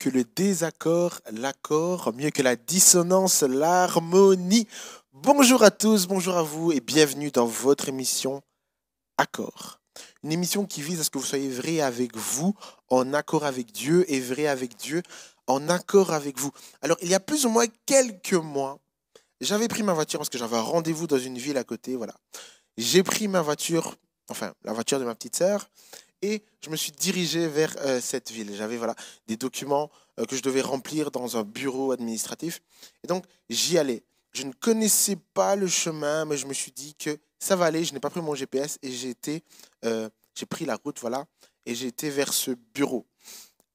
que le désaccord, l'accord, mieux que la dissonance, l'harmonie. Bonjour à tous, bonjour à vous et bienvenue dans votre émission Accord. Une émission qui vise à ce que vous soyez vrai avec vous, en accord avec Dieu et vrai avec Dieu, en accord avec vous. Alors, il y a plus ou moins quelques mois, j'avais pris ma voiture parce que j'avais un rendez-vous dans une ville à côté, voilà. J'ai pris ma voiture, enfin, la voiture de ma petite sœur, et je me suis dirigé vers cette ville. J'avais voilà, des documents que je devais remplir dans un bureau administratif. Et donc, j'y allais. Je ne connaissais pas le chemin, mais je me suis dit que ça va aller. Je n'ai pas pris mon GPS et j'ai pris la route, voilà, et j'ai été vers ce bureau.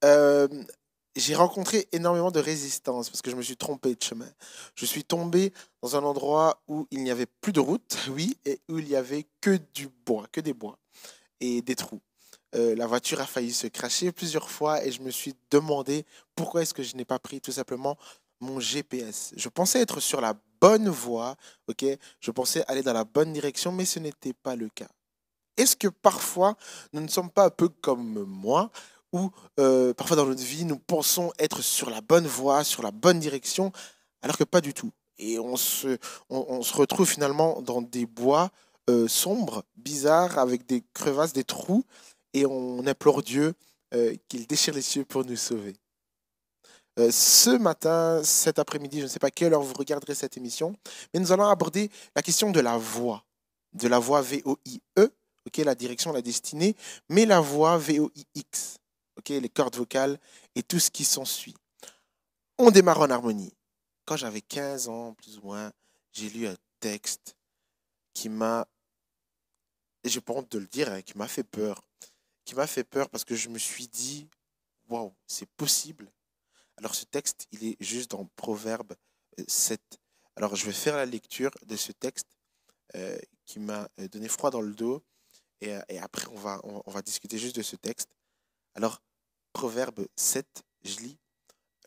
Euh, j'ai rencontré énormément de résistance parce que je me suis trompé de chemin. Je suis tombé dans un endroit où il n'y avait plus de route, oui, et où il y avait que du bois, que des bois et des trous. La voiture a failli se cracher plusieurs fois et je me suis demandé pourquoi est-ce que je n'ai pas pris tout simplement mon GPS. Je pensais être sur la bonne voie, ok? Je pensais aller dans la bonne direction, mais ce n'était pas le cas. Est-ce que parfois nous ne sommes pas un peu comme moi, où parfois dans notre vie nous pensons être sur la bonne voie, sur la bonne direction, alors que pas du tout. Et on se retrouve finalement dans des bois sombres, bizarres, avec des crevasses, des trous, et on implore Dieu qu'il déchire les cieux pour nous sauver. Ce matin, cet après-midi, je ne sais pas quelle heure vous regarderez cette émission, mais nous allons aborder la question de la voix VOIE, ok, la direction, la destinée, mais la voix VOIX, ok, les cordes vocales et tout ce qui s'ensuit. On démarre en harmonie. Quand j'avais 15 ans, plus ou moins, j'ai lu un texte qui m'a, et j'ai pas honte de le dire, hein, qui m'a fait peur. Qui m'a fait peur parce que je me suis dit, waouh, c'est possible. Alors ce texte, il est juste dans Proverbe 7. Alors je vais faire la lecture de ce texte qui m'a donné froid dans le dos et après on va discuter juste de ce texte. Alors Proverbe 7, je lis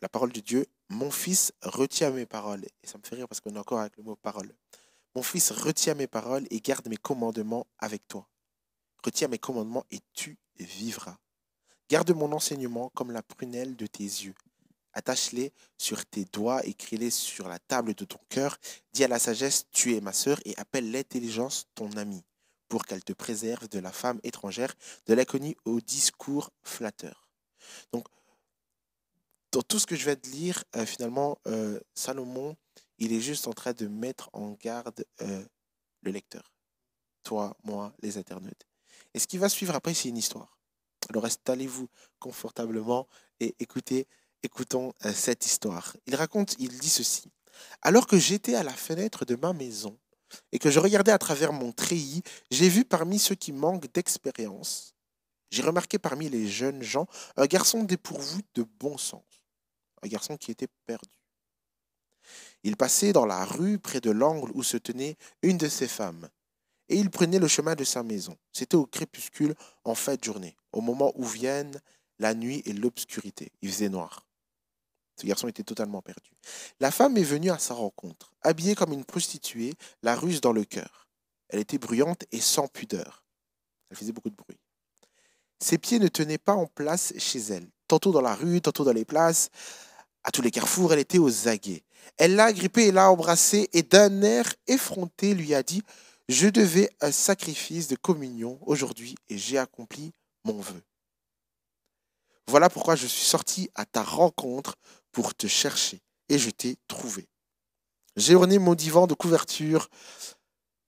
la parole de Dieu. Mon fils, retiens mes paroles. Et ça me fait rire parce qu'on est encore avec le mot parole. Mon fils, retiens mes paroles et garde mes commandements avec toi. Retiens mes commandements et tu vivras. Garde mon enseignement comme la prunelle de tes yeux. Attache-les sur tes doigts, écris-les sur la table de ton cœur. Dis à la sagesse, tu es ma sœur, et appelle l'intelligence ton amie, pour qu'elle te préserve de la femme étrangère, de l'inconnu au discours flatteur. Donc, dans tout ce que je vais te lire, finalement, Salomon, il est juste en train de mettre en garde le lecteur. Toi, moi, les internautes. Et ce qui va suivre après, c'est une histoire. Alors installez-vous confortablement et écoutons cette histoire. Il dit ceci. Alors que j'étais à la fenêtre de ma maison et que je regardais à travers mon treillis, j'ai vu parmi ceux qui manquent d'expérience, j'ai remarqué parmi les jeunes gens un garçon dépourvu de bon sens, un garçon qui était perdu. Il passait dans la rue près de l'angle où se tenait une de ses femmes et il prenait le chemin de sa maison. C'était au crépuscule, en fin de journée, au moment où viennent la nuit et l'obscurité. Il faisait noir. Ce garçon était totalement perdu. La femme est venue à sa rencontre, habillée comme une prostituée, la ruse dans le cœur. Elle était bruyante et sans pudeur. Elle faisait beaucoup de bruit. Ses pieds ne tenaient pas en place chez elle. Tantôt dans la rue, tantôt dans les places. À tous les carrefours, elle était aux aguets. Elle l'a agrippé et l'a embrassé et d'un air effronté lui a dit: je devais un sacrifice de communion aujourd'hui et j'ai accompli mon vœu. Voilà pourquoi je suis sorti à ta rencontre pour te chercher et je t'ai trouvé. J'ai orné mon divan de couverture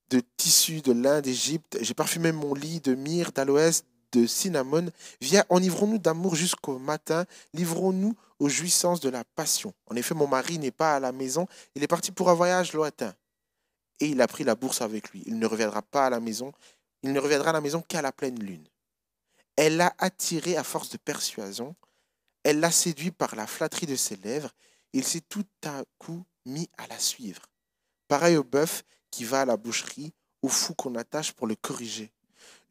de tissu de lin d'Égypte. J'ai parfumé mon lit de myrrhe, d'aloès, de cinnamon. Viens, enivrons-nous d'amour jusqu'au matin. Livrons-nous aux jouissances de la passion. En effet, mon mari n'est pas à la maison. Il est parti pour un voyage lointain. Et il a pris la bourse avec lui. Il ne reviendra pas à la maison. Il ne reviendra à la maison qu'à la pleine lune. Elle l'a attiré à force de persuasion. Elle l'a séduit par la flatterie de ses lèvres. Il s'est tout à coup mis à la suivre. Pareil au bœuf qui va à la boucherie, au fou qu'on attache pour le corriger,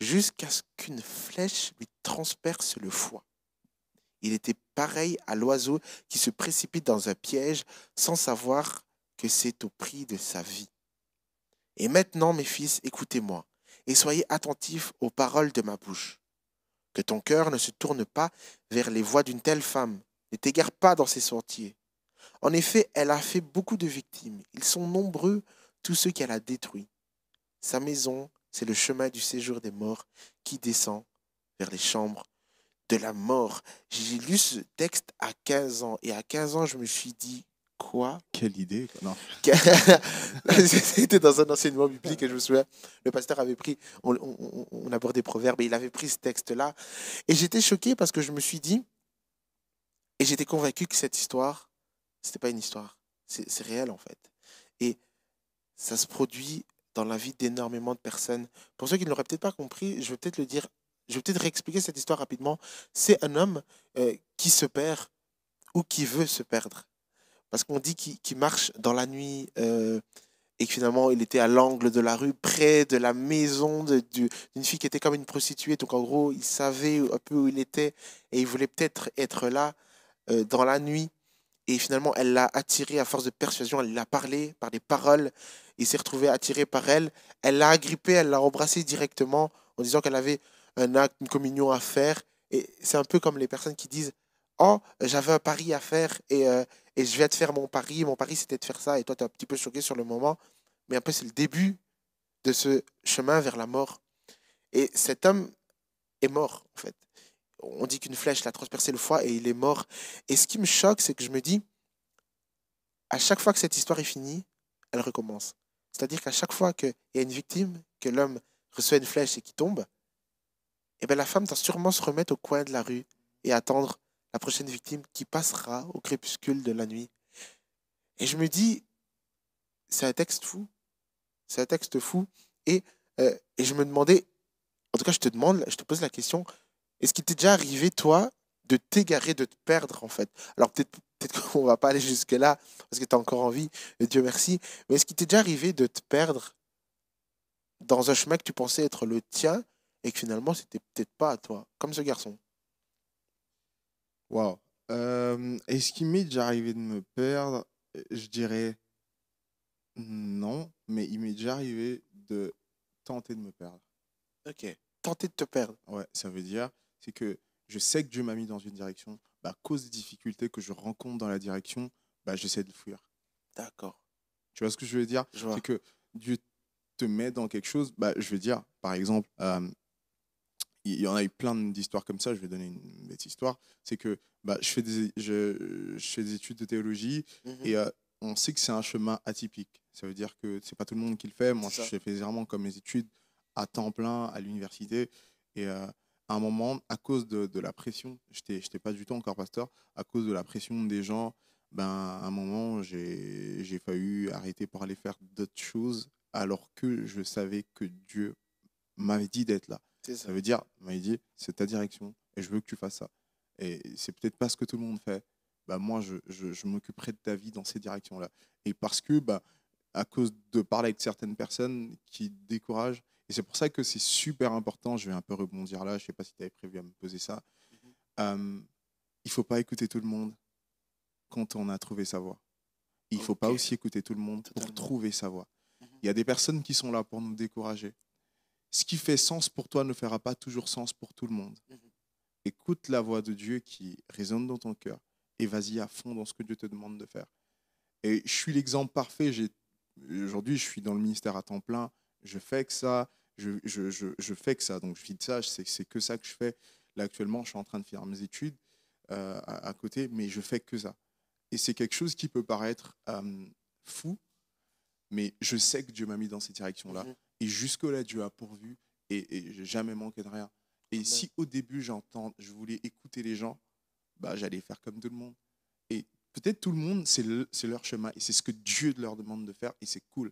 jusqu'à ce qu'une flèche lui transperce le foie. Il était pareil à l'oiseau qui se précipite dans un piège sans savoir que c'est au prix de sa vie. Et maintenant, mes fils, écoutez-moi, et soyez attentifs aux paroles de ma bouche. Que ton cœur ne se tourne pas vers les voies d'une telle femme, Ne t'égare pas dans ses sentiers. En effet, elle a fait beaucoup de victimes. Ils sont nombreux, tous ceux qu'elle a détruits. Sa maison, c'est le chemin du séjour des morts qui descend vers les chambres de la mort. J'ai lu ce texte à 15 ans et à 15 ans, je me suis dit, quoi? Quelle idée, quoi. Non. C'était dans un enseignement biblique et je me souviens, le pasteur avait pris, on abordait des proverbes et il avait pris ce texte-là. Et j'étais choqué parce que je me suis dit, et j'étais convaincu que cette histoire, c'était pas une histoire, c'est réel en fait. Et ça se produit dans la vie d'énormément de personnes. Pour ceux qui ne l'auraient peut-être pas compris, je vais peut-être le dire, je vais peut-être réexpliquer cette histoire rapidement. C'est un homme qui se perd ou qui veut se perdre. Parce qu'on dit qu'il marche dans la nuit et que finalement il était à l'angle de la rue, près de la maison d'une fille qui était comme une prostituée. Donc en gros, il savait un peu où il était et il voulait peut-être être là dans la nuit. Et finalement, elle l'a attiré à force de persuasion. Elle l'a parlé par des paroles. Il s'est retrouvé attiré par elle. Elle l'a agrippé, elle l'a embrassé directement en disant qu'elle avait un acte, une communion à faire. Et c'est un peu comme les personnes qui disent oh, j'avais un pari à faire et je viens de faire mon pari. Mon pari, c'était de faire ça. Et toi, tu es un petit peu choqué sur le moment. Mais après, c'est le début de ce chemin vers la mort. Et cet homme est mort, en fait. On dit qu'une flèche l'a transpercé le foie et il est mort. Et ce qui me choque, c'est que je me dis, à chaque fois que cette histoire est finie, elle recommence. C'est-à-dire qu'à chaque fois qu'il y a une victime, que l'homme reçoit une flèche et qui tombe, eh ben la femme doit sûrement se remettre au coin de la rue et attendre la prochaine victime qui passera au crépuscule de la nuit. Et je me dis, c'est un texte fou. C'est un texte fou. Et je me demandais, en tout cas, je te demande, je te pose la question, est-ce qu'il t'est déjà arrivé, toi, de t'égarer, de te perdre, en fait? Alors, peut-être qu'on va pas aller jusque-là, parce que tu as encore envie, Dieu merci, mais est-ce qu'il t'est déjà arrivé de te perdre dans un chemin que tu pensais être le tien et que finalement, c'était peut-être pas à toi, comme ce garçon? Waouh. Est-ce qu'il m'est déjà arrivé de me perdre? Je dirais non, mais il m'est déjà arrivé de tenter de me perdre. Ok. Tenter de te perdre. Ouais, ça veut dire, c'est que je sais que Dieu m'a mis dans une direction, bah, à cause des difficultés que je rencontre dans la direction, bah, j'essaie de fuir. D'accord. Tu vois ce que je veux dire? Je C'est vois. que Dieu te met dans quelque chose, bah, je veux dire, par exemple, il y en a eu plein d'histoires comme ça, je vais donner une bête histoire, c'est que bah, je fais des études de théologie Mhm. et on sait que c'est un chemin atypique. Ça veut dire que c'est pas tout le monde qui le fait. Moi, C'est ça. je fais vraiment comme mes études à temps plein à l'université. Et à un moment, à cause de la pression, j'étais pas du tout encore pasteur, à cause de la pression des gens, ben, à un moment, j'ai failli arrêter pour aller faire d'autres choses alors que je savais que Dieu m'avait dit d'être là. C'est Ça ça. veut dire, il m'a dit, c'est ta direction et je veux que tu fasses ça. Et c'est peut-être pas ce que tout le monde fait. Bah, moi, je m'occuperai de ta vie dans ces directions-là. Et parce que, bah, à cause de parler avec certaines personnes qui découragent, et c'est pour ça que c'est super important, je vais un peu rebondir là, je sais pas si tu avais prévu à me poser ça, Mhm. euh, il faut pas écouter tout le monde quand on a trouvé sa voie. Il faut Ok. pas aussi écouter tout le monde pour Totalement. trouver sa voie. Mhm. Il y a des personnes qui sont là pour nous décourager. Ce qui fait sens pour toi ne fera pas toujours sens pour tout le monde. Mhm. Écoute la voix de Dieu qui résonne dans ton cœur et vas-y à fond dans ce que Dieu te demande de faire. Et je suis l'exemple parfait. Aujourd'hui, je suis dans le ministère à temps plein. Je fais que ça. Je fais que ça. Donc, je vis de ça. C'est que ça que je fais. Là, actuellement, je suis en train de faire mes études à côté, mais je fais que ça. Et c'est quelque chose qui peut paraître fou, mais je sais que Dieu m'a mis dans cette direction-là. Mhm. Et jusque-là, Dieu a pourvu et j'ai jamais manqué de rien. Et Amen. si au début, je voulais écouter les gens, bah, j'allais faire comme tout le monde. Et peut-être tout le monde, c'est leur chemin et c'est ce que Dieu leur demande de faire et c'est cool.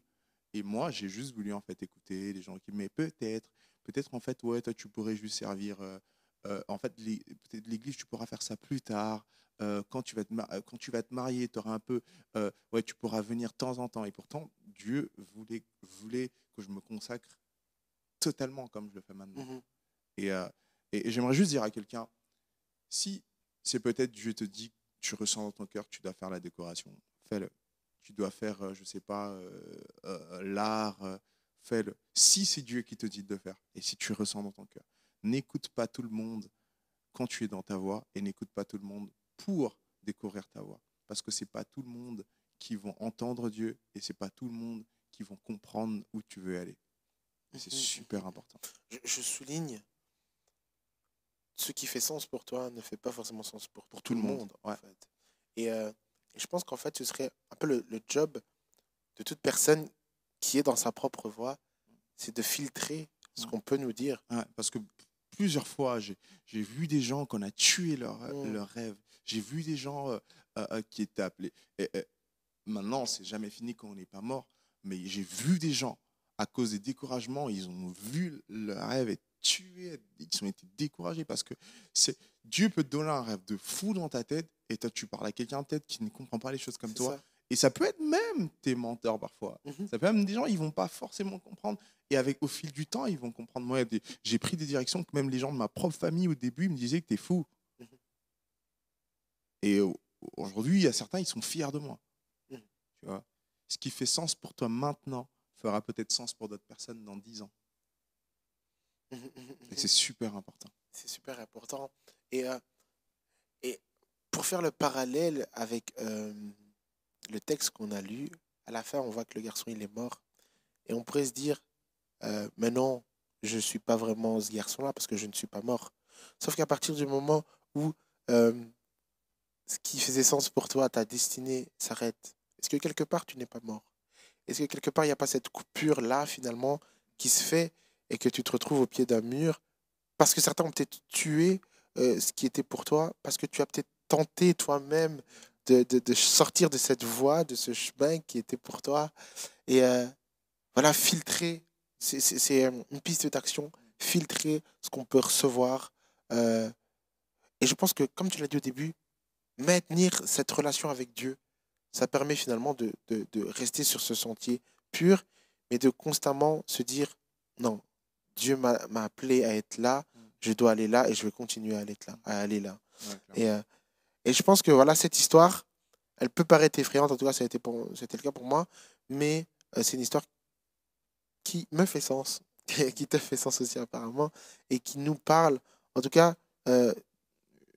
Et moi, j'ai juste voulu en fait écouter les gens qui, mais peut-être en fait, ouais, toi, tu pourrais juste servir. En fait, peut-être l'église, tu pourras faire ça plus tard. Quand tu vas te marier, tu auras un peu, ouais, tu pourras venir de temps en temps. Et pourtant, Dieu voulait que je me consacre totalement comme je le fais maintenant. Mhm. Et, euh, et j'aimerais juste dire à quelqu'un, si c'est peut-être Dieu te dit, tu ressens dans ton cœur que tu dois faire la décoration, fais-le. Tu dois faire, je ne sais pas, l'art, fais-le. Si c'est Dieu qui te dit de le faire, et si tu ressens dans ton cœur, n'écoute pas tout le monde quand tu es dans ta voie, et n'écoute pas tout le monde pour découvrir ta voix. Parce que ce n'est pas tout le monde qui vont entendre Dieu et ce n'est pas tout le monde qui vont comprendre où tu veux aller. Et c'est super important. Je souligne, ce qui fait sens pour toi ne fait pas forcément sens pour tout Tout le le monde. monde, en Ouais. fait. Et je pense qu'en fait, ce serait un peu le job de toute personne qui est dans sa propre voie, c'est de filtrer ce Ouais. qu'on peut nous dire. Ouais, parce que plusieurs fois, j'ai vu des gens qu'on a tué leur rêve. J'ai vu des gens qui étaient appelés. Et maintenant, c'est jamais fini quand on n'est pas mort. Mais j'ai vu des gens, à cause des découragements, ils ont vu leur rêve être tué. Ils ont été découragés parce que Dieu peut te donner un rêve de fou dans ta tête et toi, tu parles à quelqu'un peut-être qui ne comprend pas les choses comme C'est toi. ça. Et ça peut être même tes mentors parfois. Mhm. Ça peut être même des gens, ils vont pas forcément comprendre. Et au fil du temps, ils vont comprendre. Moi, j'ai pris des directions que même les gens de ma propre famille, au début, ils me disaient que t'es fou. Mhm. Et aujourd'hui, il y a certains, ils sont fiers de moi. Mhm. Tu vois, ce qui fait sens pour toi maintenant fera peut-être sens pour d'autres personnes dans 10 ans. Et c'est super important. C'est super important. Et pour faire le parallèle avec le texte qu'on a lu, à la fin, on voit que le garçon, il est mort. Et on pourrait se dire, mais non, je ne suis pas vraiment ce garçon-là parce que je ne suis pas mort. Sauf qu'à partir du moment où euh, ce qui faisait sens pour toi, ta destinée s'arrête, est-ce que quelque part, tu n'es pas mort? Est-ce que quelque part, il n'y a pas cette coupure-là, finalement, qui se fait et que tu te retrouves au pied d'un mur parce que certains ont peut-être tué ce qui était pour toi, parce que tu as peut-être tenté toi-même de sortir de cette voie, de ce chemin qui était pour toi. Et voilà, filtrer, c'est une piste d'action, filtrer ce qu'on peut recevoir. Euh, et je pense que, comme tu l'as dit au début, maintenir cette relation avec Dieu, ça permet finalement de rester sur ce sentier pur, mais de constamment se dire, non, Dieu m'a appelé à être là, je dois aller là et je vais continuer à aller là. Ouais, Et, clairement. et je pense que voilà, cette histoire, elle peut paraître effrayante, en tout cas, c'était le cas pour moi, mais c'est une histoire qui me fait sens, qui te fait sens aussi apparemment, et qui nous parle, en tout cas, euh,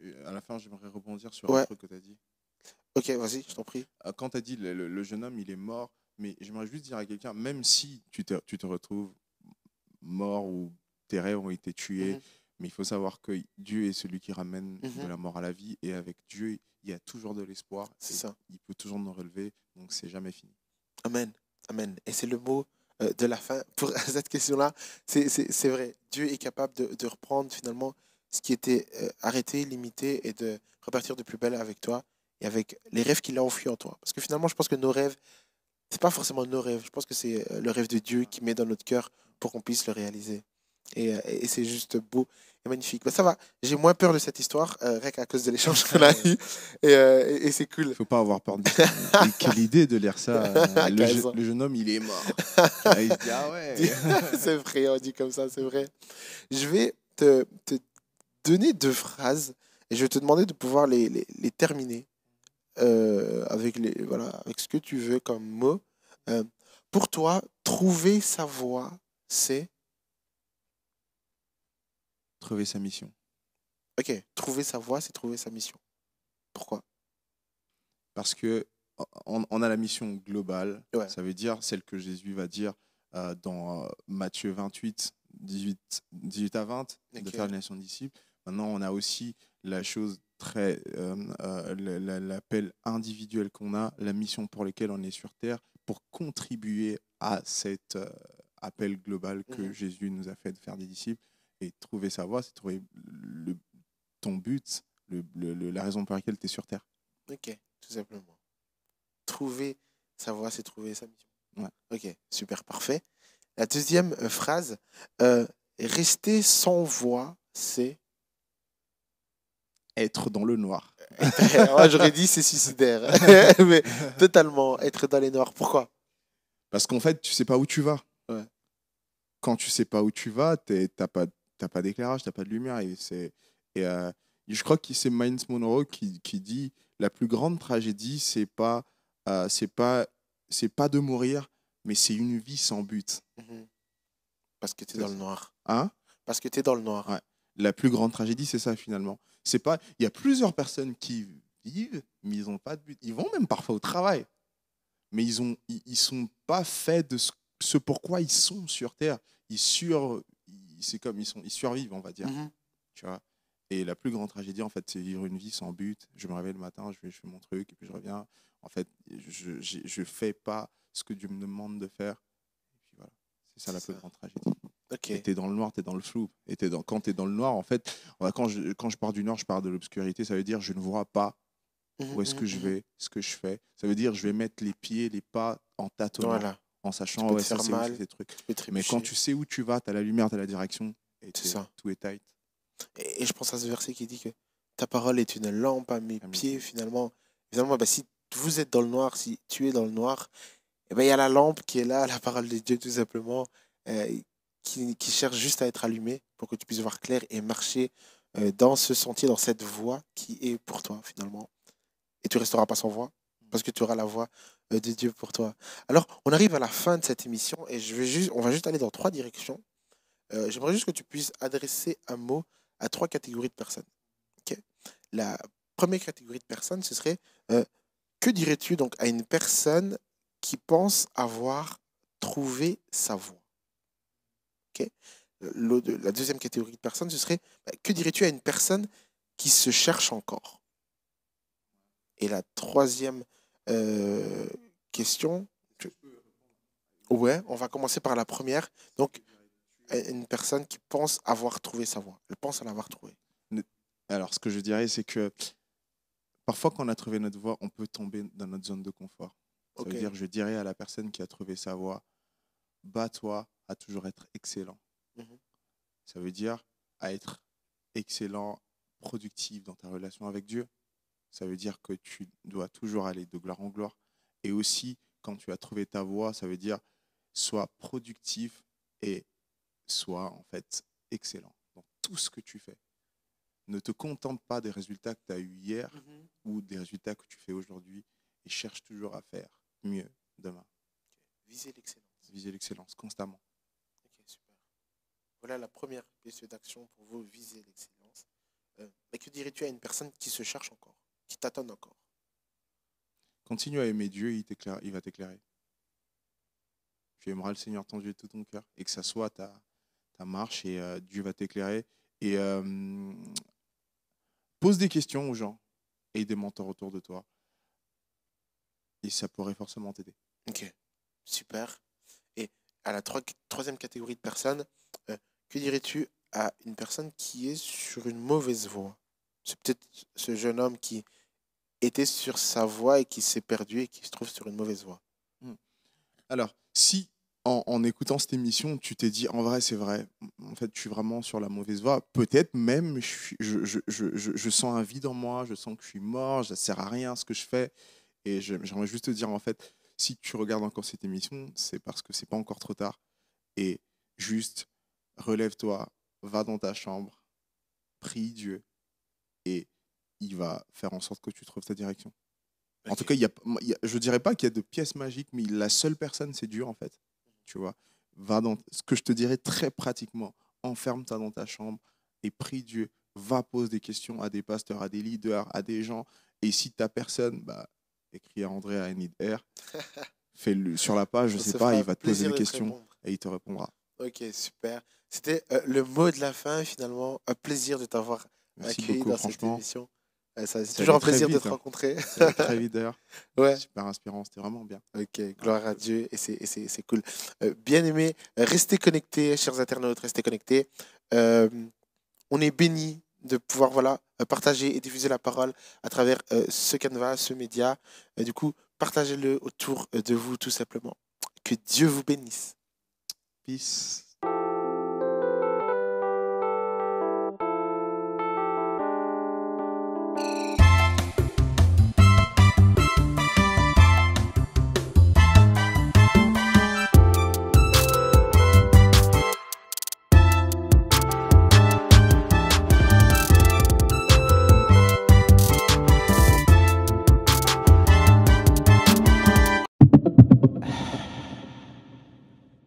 Et à la fin, j'aimerais rebondir sur un ouais, truc que tu as dit. ok, vas-y, je t'en prie. Quand tu as dit le jeune homme, il est mort, mais j'aimerais juste dire à quelqu'un, même si tu te retrouves mort ou tes rêves ont été tués, Mhm, mais il faut savoir que Dieu est celui qui ramène de mhm, la mort à la vie et avec Dieu, il y a toujours de l'espoir c'est et ça. il peut toujours nous relever, donc c'est jamais fini. Amen. Amen. Et c'est le mot de la fin pour cette question-là. C'est vrai. Dieu est capable de reprendre finalement ce qui était arrêté, limité et de repartir de plus belle avec toi et avec les rêves qu'il a enfouis en toi. Parce que finalement, je pense que nos rêves, c'est pas forcément nos rêves. Je pense que c'est le rêve de Dieu qui met dans notre cœur pour qu'on puisse le réaliser. Et c'est juste beau et magnifique. Bah, ça va, j'ai moins peur de cette histoire, rien qu'à cause de l'échange qu'on a eu. Et c'est Il cool. faut pas avoir peur de dire ça. Et quelle idée de lire ça. Carrément. Le jeune homme, il est mort. Ah, il se dit, ah ouais. C'est vrai, on dit comme ça, c'est vrai. Je vais te donner deux phrases et je vais te demander de pouvoir les terminer avec, voilà, avec ce que tu veux comme mot. Euh, pour toi, trouver sa voie, c'est... Trouver sa mission. Ok, trouver sa voie, c'est trouver sa mission. Pourquoi? Parce que on a la mission globale, Ouais, ça veut dire celle que Jésus va dire dans Matthieu 28, 18 à 20, de ok. faire les nations disciples. Maintenant, on a aussi la chose très, l'appel individuel qu'on a, la mission pour laquelle on est sur Terre, pour contribuer à cet appel global que Mhm. Jésus nous a fait de faire des disciples. Et trouver sa voie, c'est trouver ton but, la raison pour laquelle tu es sur Terre. Ok, tout simplement. Trouver sa voie, c'est trouver sa mission. Ouais. Ok, super, parfait. La deuxième phrase, euh, rester sans voix, c'est... Être dans le noir. Moi, j'aurais dit c'est suicidaire. Mais totalement, être dans les noirs. Pourquoi? Parce qu'en fait, tu sais pas où tu vas. Ouais. Quand tu sais pas où tu vas, t'as pas d'éclairage, t'as pas de lumière. Et je crois que c'est Miles Monroe qui dit la plus grande tragédie, euh, c'est pas, c'est pas de mourir, mais c'est une vie sans but. Mhm. Parce que tu es C'est dans le ça. noir. Hein? Parce que tu es dans le noir. Ouais. La plus grande tragédie, c'est ça finalement. C'est pas. Il y a plusieurs personnes vivent, mais ils n'ont pas de but. Ils vont même parfois au travail, mais ils sont pas faits de ce pourquoi ils sont sur Terre. C'est comme ils survivent, on va dire. Mhm. Tu vois. Et la plus grande tragédie, en fait, c'est vivre une vie sans but. Je me réveille le matin, je fais mon truc, et puis je reviens. En fait, je fais pas ce que Dieu me demande de faire. Et puis voilà, c'est ça la C'est plus ça. grande tragédie. Ok. Et t'es dans le noir, t'es dans le flou. Et quand t'es dans le noir, en fait, quand je pars du nord, je pars de l'obscurité. Ça veut dire je ne vois pas Mhm, où est-ce mhm, que je mhm. vais, ce que je fais. Ça veut dire je vais mettre les pieds, les pas en tâtonnant, Voilà. en Tu sachant, peux te ouais, ça faire c'est où, ça mal, c'est truc. tu peux Mais quand trébucher. tu sais où tu vas, t'as la lumière, t'as la direction, et C'est ça. tout est tight. Et je pense à ce verset qui dit que ta parole est une lampe à mes À mes pieds, pieds. finalement bah, si vous êtes dans le noir, si tu es dans le noir, eh ben, il y a la lampe qui est là, la parole de Dieu tout simplement, euh, qui cherche juste à être allumée pour que tu puisses voir clair et marcher dans ce sentier, dans cette voie qui est pour toi finalement. Et tu resteras pas sans voix parce que tu auras la voix de Dieu pour toi. Alors, on arrive à la fin de cette émission et on va juste aller dans trois directions. J'aimerais juste que tu puisses adresser un mot à trois catégories de personnes. Ok. La première catégorie de personnes, ce serait euh, que dirais-tu donc à une personne qui pense avoir trouvé sa voie? Ok. La deuxième catégorie de personnes, ce serait que dirais-tu à une personne qui se cherche encore? Et la troisième euh, question, je- ouais, on va commencer par la première. Donc, une personne qui pense avoir trouvé sa voie. Elle pense à l'avoir trouvée. Alors, ce que je dirais, c'est que parfois, quand on a trouvé notre voie, on peut tomber dans notre zone de confort. Ça Ok. veut dire, je dirais à la personne qui a trouvé sa voie, bats-toi à toujours être excellent. Mhm. Ça veut dire à être excellent, productif dans ta relation avec Dieu. Ça veut dire que tu dois toujours aller de gloire en gloire. Et aussi, quand tu as trouvé ta voie, ça veut dire sois productif et sois en fait excellent dans tout ce que tu fais. Ne te contente pas des résultats que tu as eus hier Mhm. ou des résultats que tu fais aujourd'hui et cherche toujours à faire mieux demain. Viser l'excellence. Viser l'excellence constamment. Ok, super. Voilà la première piste d'action pour vous, viser l'excellence. Mais que dirais-tu à une personne qui se cherche encore, qui t'attend encore? Continue à aimer Dieu, il va t'éclairer. Tu aimeras le Seigneur ton Dieu de tout ton cœur et que ça soit ta marche et Dieu va t'éclairer. Et pose des questions aux gens et des mentors autour de toi et ça pourrait forcément t'aider. Ok, super. Et à la troisième catégorie de personnes, euh, que dirais-tu à une personne qui est sur une mauvaise voie? C'est peut-être ce jeune homme qui était sur sa voie et qui s'est perdu et qui se trouve sur une mauvaise voie. Hmm. Alors, si en écoutant cette émission, tu t'es dit, en vrai, c'est vrai, en fait, je suis vraiment sur la mauvaise voie, peut-être même, je sens un vide en moi, je sens que je suis mort, ça ne sert à rien ce que je fais. Et j'aimerais juste te dire, en fait, si tu regardes encore cette émission, c'est parce que c'est pas encore trop tard. Et juste, relève-toi, va dans ta chambre, prie Dieu, et il va faire en sorte que tu trouves ta direction. En tout Ok, cas, je dirais pas qu'il y a de pièces magiques, mais la seule personne, c'est Dieu, en fait. Tu vois, ce que je te dirais très pratiquement, enferme-toi dans ta chambre et prie Dieu. Va poser des questions à des pasteurs, à des leaders, à des gens. Et si tu n'as personne, bah, écris à André à Need Air, fais-le sur la page, je on sais se pas, fera il va te poser plaisir des de te questions répondre. et il te répondra. Ok, super. C'était le mot de la fin, finalement. Un plaisir de t'avoir Merci accueilli beaucoup, dans cette franchement. émission. C'est C'est toujours allé un très plaisir de te vite, hein. rencontrer. C'est allé très vite d'ailleurs. Ouais. Super inspirant, c'était vraiment bien. Ok, Ah, gloire à cool. Dieu et c'est cool. Bien aimé, restez connectés, chers internautes, restez connectés. Euh, on est bénis de pouvoir voilà, partager et diffuser la parole à travers ce canevas, ce média. Du coup, partagez-le autour de vous tout simplement. Que Dieu vous bénisse. Peace.